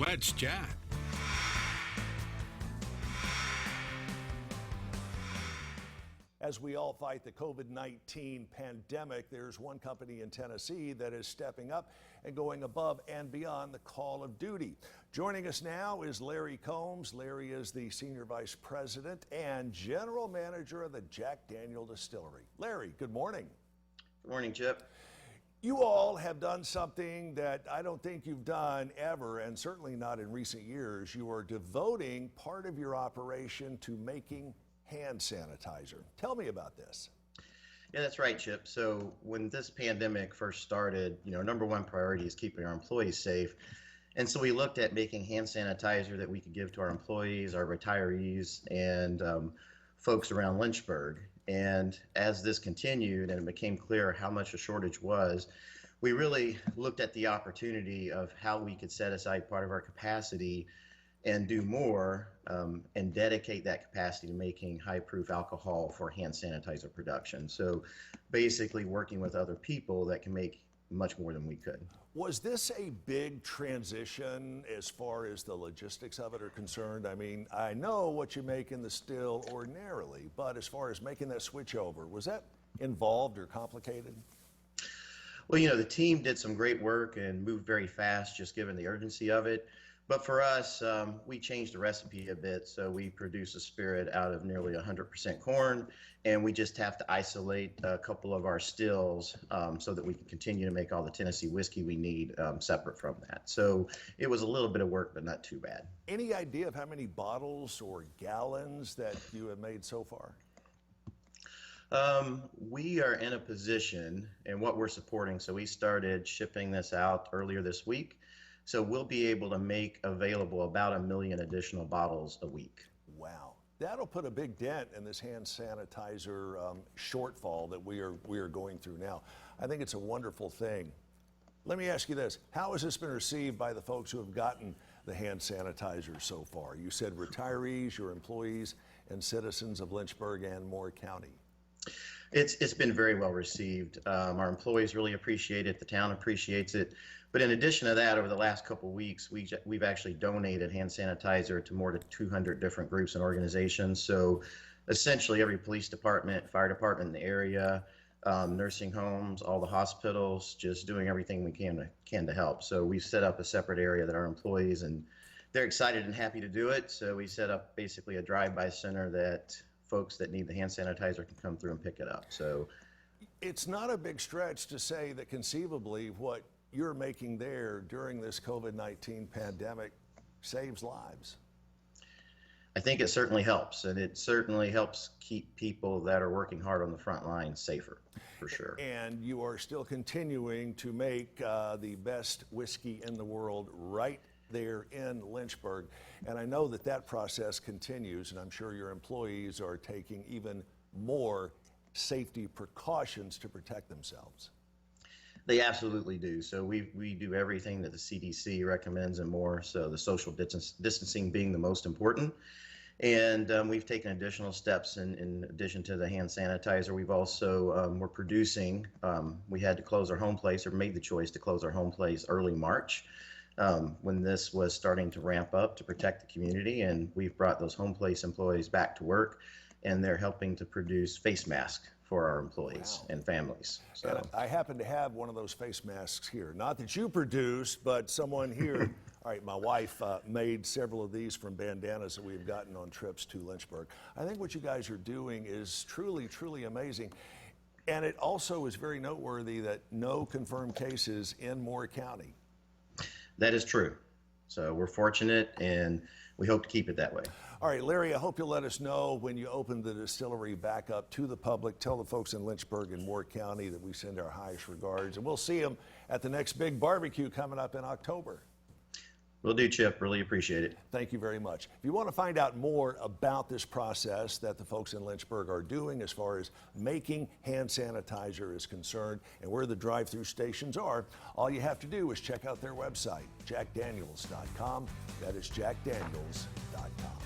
Let's chat. As we all fight the COVID-19 pandemic, there's one company in Tennessee that is stepping up and going above and beyond the call of duty. Joining us now is Larry Combs. Larry is the Senior Vice President and General Manager of the Jack Daniels Distillery. Larry, good morning. Good morning, Chip. You all have done something that I don't think you've done ever, and certainly not in recent years. You are devoting part of your operation to making hand sanitizer. Tell me about this. Yeah, that's right, Chip. So when this pandemic first started, number one priority is keeping our employees safe. And so we looked at making hand sanitizer that we could give to our employees, our retirees, and folks around Lynchburg. And as this continued and it became clear how much a shortage was, we really looked at the opportunity of how we could set aside part of our capacity and do more and dedicate that capacity to making high-proof alcohol for hand sanitizer production. So basically working with other people that can make much more than we could. Was this a big transition as far as the logistics of it are concerned? I mean, I know what you make in the still ordinarily, but as far as making that switch over, was that involved or complicated? Well, the team did some great work and moved very fast just given the urgency of it. But for us, we changed the recipe a bit, so we produce a spirit out of nearly 100% corn, and we just have to isolate a couple of our stills so that we can continue to make all the Tennessee whiskey we need separate from that. So it was a little bit of work, but not too bad. Any idea of how many bottles or gallons that you have made so far? We are in a position, and what we're supporting, so we started shipping this out earlier this week. So we'll be able to make available about 1 million additional bottles a week. Wow. That'll put a big dent in this hand sanitizer shortfall that we are going through now. I think it's a wonderful thing. Let me ask you this. How has this been received by the folks who have gotten the hand sanitizer so far? You said retirees, your employees, and citizens of Lynchburg and Moore County. It's been very well received. Our employees really appreciate it. The town appreciates it. But in addition to that, over the last couple of weeks, we've actually donated hand sanitizer to more than 200 different groups and organizations. So essentially every police department, fire department in the area, nursing homes, all the hospitals, just doing everything we can to help. So we've set up a separate area that our employees, and they're excited and happy to do it. So we set up basically a drive-by center that folks that need the hand sanitizer can come through and pick it up. So it's not a big stretch to say that conceivably what you're making there during this COVID-19 pandemic saves lives. I think it certainly helps, and it certainly helps keep people that are working hard on the front line safer, for sure. And you are still continuing to make the best whiskey in the world right there in Lynchburg. And I know that that process continues, and I'm sure your employees are taking even more safety precautions to protect themselves. They absolutely do. So we do everything that the CDC recommends and more, so the social distancing being the most important. And we've taken additional steps in addition to the hand sanitizer. We've also, we're producing, we had to close our home place, or made the choice to close our home place early March when this was starting to ramp up to protect the community. And we've brought those home place employees back to work, and they're helping to produce face masks for our employees and families. So and I happen to have one of those face masks here. Not that you produced, but someone here. All right, my wife made several of these from bandanas that we've gotten on trips to Lynchburg. I think what you guys are doing is truly, truly amazing. And it also is very noteworthy that no confirmed cases in Moore County. That is true. So we're fortunate, and we hope to keep it that way. All right, Larry, I hope you'll let us know when you open the distillery back up to the public. Tell the folks in Lynchburg and Moore County that we send our highest regards, and we'll see them at the next big barbecue coming up in October. Will do, Chip. Really appreciate it. Thank you very much. If you want to find out more about this process that the folks in Lynchburg are doing as far as making hand sanitizer is concerned and where the drive-through stations are, all you have to do is check out their website, jackdaniels.com. That is jackdaniels.com.